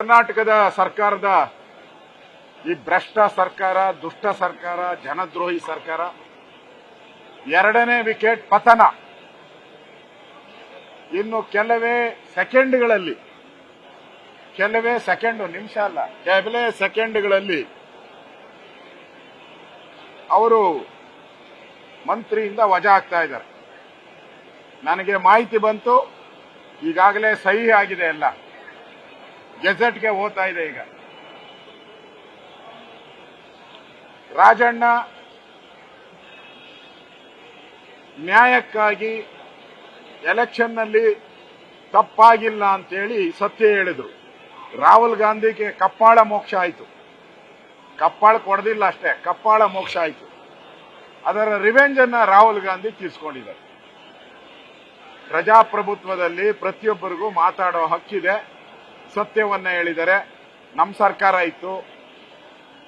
ಕರ್ನಾಟಕದ ಸರ್ಕಾರದ ಈ ಭ್ರಷ್ಟ ಸರ್ಕಾರ, ದುಷ್ಟ ಸರ್ಕಾರ, ಜನದ್ರೋಹಿ ಸರ್ಕಾರ ಎರಡನೇ ವಿಕೆಟ್ ಪತನ. ಇನ್ನು ಕೆಲವೇ ಸೆಕೆಂಡ್ಗಳಲ್ಲಿ, ನಿಮಿಷ ಅಲ್ಲ, ಕೆಲವೇ ಸೆಕೆಂಡ್ಗಳಲ್ಲಿ ಅವರು ಮಂತ್ರಿಯಿಂದ ವಜಾ ಆಗ್ತಾ ಇದ್ದಾರೆ. ನನಗೆ ಮಾಹಿತಿ ಬಂತು, ಈಗಾಗಲೇ ಸಹಿ ಆಗಿದೆ, ಎಲ್ಲ ಗೆಜೆಟ್ಗೆ ಹೋಗ್ತಾ ಇದೆ. ಈಗ ರಾಜಣ್ಣ ನ್ಯಾಯಕ್ಕಾಗಿ ಎಲೆಕ್ಷನ್ನಲ್ಲಿ ತಪ್ಪಾಗಿಲ್ಲ ಅಂತೇಳಿ ಸತ್ಯ ಹೇಳಿದ್ರು. ರಾಹುಲ್ ಗಾಂಧಿಗೆ ಕಪ್ಪಾಳ ಮೋಕ್ಷ ಆಯಿತು. ಕಪ್ಪಾಳ ಕೊಡದಿಲ್ಲ ಅಷ್ಟೇ, ಕಪ್ಪಾಳ ಮೋಕ್ಷ ಆಯಿತು. ಅದರ ರಿವೆಂಜ್ ಅನ್ನ ರಾಹುಲ್ ಗಾಂಧಿ ತೀರಿಸಿಕೊಂಡಿದ್ದಾರೆ. ಪ್ರಜಾಪ್ರಭುತ್ವದಲ್ಲಿ ಪ್ರತಿಯೊಬ್ಬರಿಗೂ ಮಾತಾಡೋ ಹಕ್ಕಿದೆ. ಸತ್ಯವನ್ನ ಹೇಳಿದರೆ, ನಮ್ಮ ಸರ್ಕಾರ ಇತ್ತು,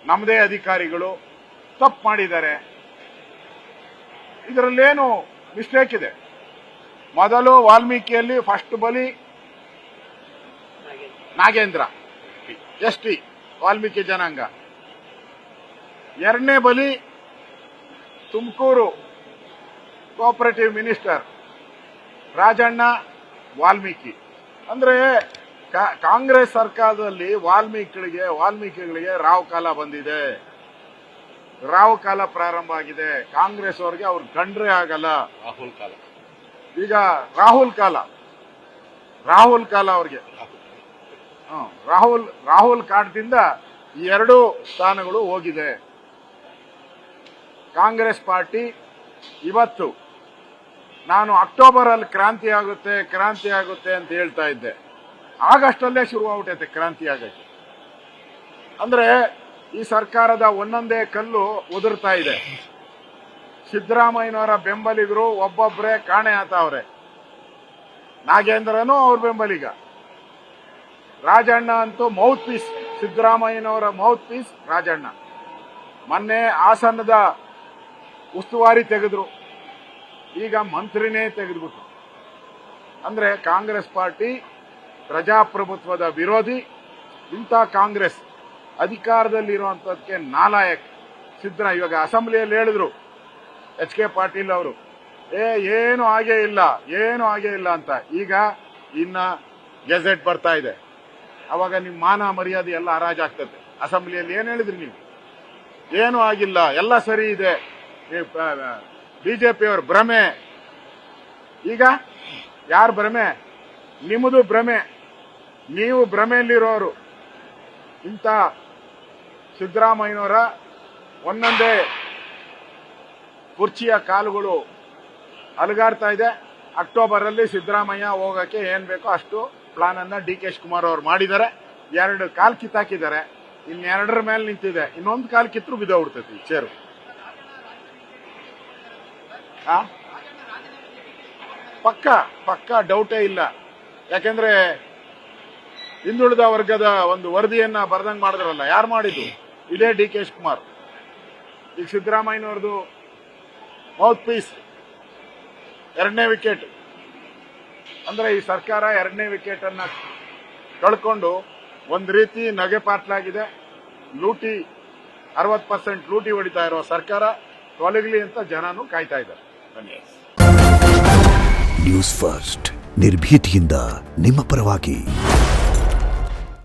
ನಮ್ಮದೇ ಅಧಿಕಾರಿಗಳು ತಪ್ಪು ಮಾಡಿದ್ದಾರೆ, ಇದರಲ್ಲೇನು ಮಿಸ್ಟೇಕ್ ಇದೆ? ಮೊದಲು ವಾಲ್ಮೀಕಿಯಲ್ಲಿ ಫಸ್ಟ್ ಬಲಿ ನಾಗೇಂದ್ರ, ಎಸ್ಟಿ ವಾಲ್ಮೀಕಿ ಜನಾಂಗ. ಎರಡನೇ ಬಲಿ ತುಮಕೂರು ಕೋಆಪರೇಟಿವ್ ಮಿನಿಸ್ಟರ್ ರಾಜಣ್ಣ ವಾಲ್ಮೀಕಿ. ಅಂದ್ರೆ ಕಾಂಗ್ರೆಸ್ ಸರ್ಕಾರದಲ್ಲಿ ವಾಲ್ಮೀಕಿಗಳಿಗೆ ರಾವ್ ಕಾಲ ಬಂದಿದೆ, ರಾವ್ ಕಾಲ ಪ್ರಾರಂಭ ಆಗಿದೆ. ಕಾಂಗ್ರೆಸ್ ಅವರಿಗೆ ಅವ್ರು ಕಂಡ್ರೆ ಆಗಲ್ಲ. ರಾಹುಲ್ ಕಾಲ, ಈಗ ರಾಹುಲ್ ಕಾಲ ಅವ್ರಿಗೆ. ರಾಹುಲ್ ಕಾಲದಿಂದ ಈ ಎರಡು ಸ್ಥಾನಗಳು ಹೋಗಿದೆ. ಕಾಂಗ್ರೆಸ್ ಪಾರ್ಟಿ ಇವತ್ತು, ನಾನು ಅಕ್ಟೋಬರ್ ಅಲ್ಲಿ ಕ್ರಾಂತಿ ಆಗುತ್ತೆ ಅಂತ ಹೇಳ್ತಾ ಇದ್ದೆ. ಆಗಸ್ಟ್ ಅಲ್ಲೇ ಶುರುವಾಗ್ಬಿಟ್ಟೈತೆ ಕ್ರಾಂತಿ ಆಗಕ್ಕೆ. ಅಂದ್ರೆ ಈ ಸರ್ಕಾರದ ಒಂದೊಂದೇ ಕಲ್ಲು ಉದುರ್ತಾ ಇದೆ. ಸಿದ್ದರಾಮಯ್ಯನವರ ಬೆಂಬಲಿಗರು ಒಬ್ಬೊಬ್ಬರೇ ಕಾಣೆ ಆತವ್ರೆ. ನಾಗೇಂದ್ರನೂ ಅವ್ರ ಬೆಂಬಲಿಗ, ರಾಜಣ್ಣ ಅಂತೂ ಮೌತ್ ಪೀಸ್, ಸಿದ್ದರಾಮಯ್ಯನವರ ಮೌತ್ ಪೀಸ್ ರಾಜಣ್ಣ. ಮೊನ್ನೆ ಹಾಸನದ ಉಸ್ತುವಾರಿ ತೆಗೆದ್ರು, ಈಗ ಮಂತ್ರಿನೇ ತೆಗೆದ್ಬಿಟ್ರು. ಅಂದ್ರೆ ಕಾಂಗ್ರೆಸ್ ಪಾರ್ಟಿ ಪ್ರಜಾಪ್ರಭುತ್ವದ ವಿರೋಧಿ. ಇಂಥ ಕಾಂಗ್ರೆಸ್ ಅಧಿಕಾರದಲ್ಲಿರುವಂತದಕ್ಕೆ ನಾಲಾಯಕ್. ಇವಾಗ ಅಸೆಂಬ್ಲಿಯಲ್ಲಿ ಹೇಳಿದ್ರು ಎಚ್ ಕೆ ಪಾಟೀಲ್ ಅವರು, ಏನು ಆಗೇ ಇಲ್ಲ ಅಂತ. ಈಗ ಇನ್ನ ಗೆಜೆಟ್ ಬರ್ತಾ ಇದೆ, ಅವಾಗ ನಿಮ್ಮ ಮಾನ ಮರ್ಯಾದೆ ಎಲ್ಲ ಹರಾಜಾಗ್ತದೆ. ಅಸೆಂಬ್ಲಿಯಲ್ಲಿ ಏನ್ ಹೇಳಿದ್ರಿ ನೀವು? ಏನು ಆಗಿಲ್ಲ, ಎಲ್ಲ ಸರಿ ಇದೆ, ಬಿಜೆಪಿಯವ್ರ ಭ್ರಮೆ. ಈಗ ಯಾರ ಭ್ರಮೆ? ನಿಮ್ಮದು ಭ್ರಮೆ, ನೀವು ಭ್ರಮೆಯಲ್ಲಿರೋರು. ಇಂಥ ಸಿದ್ದರಾಮಯ್ಯನವರ ಒಂದೊಂದೇ ಕುರ್ಚಿಯ ಕಾಲುಗಳು ಅಲುಗಾಡ್ತಾ ಇದೆ. ಅಕ್ಟೋಬರ್ ಅಲ್ಲಿ ಸಿದ್ದರಾಮಯ್ಯ ಹೋಗಕ್ಕೆ ಏನ್ ಬೇಕೋ ಅಷ್ಟು ಪ್ಲಾನ್ ಅನ್ನ ಡಿ ಕೆ ಶಿವಕುಮಾರ್ ಅವರು ಮಾಡಿದ್ದಾರೆ. 2 ಕಾಲ್ ಕಿತ್ತಾಕಿದ್ದಾರೆ, ಇನ್ನೆರಡರ ಮೇಲೆ ನಿಂತಿದೆ. ಇನ್ನೊಂದು ಕಾಲ್ ಕಿತ್ತರೂ ಬಿದ್ದೋಗ್ಬಿಡ್ತೈತಿ ಈ ಚೇರು. ಪಕ್ಕ ಡೌಟೇ ಇಲ್ಲ. ಯಾಕೆಂದ್ರೆ ಹಿಂದುಳಿದ ವರ್ಗದ ಒಂದು ವರದಿಯನ್ನ ಬರ್ದಂಗ್ ಮಾಡಿದ್ರಲ್ಲ, ಯಾರು ಮಾಡಿದ್ದು? ಇದೇ ಡಿ ಕೆ ಶಿವಕುಮಾರ್. ಈಗ ಸಿದ್ದರಾಮಯ್ಯನವ್ರದ್ದು ಮೌತ್ ಪೀಸ್, ಎರಡನೇ ವಿಕೆಟ್. ಅಂದ್ರೆ ಈ ಸರ್ಕಾರ ಎರಡನೇ ವಿಕೆಟ್ ಅನ್ನ ಕಳ್ಕೊಂಡು ಒಂದ್ ರೀತಿ ನಗೆಪಾಟ್ಲಾಗಿದೆ. ಲೂಟಿ 60% ಲೂಟಿ ಹೊಡಿತಾ ಇರೋ ಸರ್ಕಾರ ತೊಲಗಲಿ ಅಂತ ಜನನು ಕಾಯ್ತಾ ಇದ್ದಾರೆ. ನ್ಯೂಸ್ ಫಸ್ಟ್, ನಿರ್ಭೀತಿಯಿಂದ ನಿಮ್ಮ ಪರವಾಗಿ.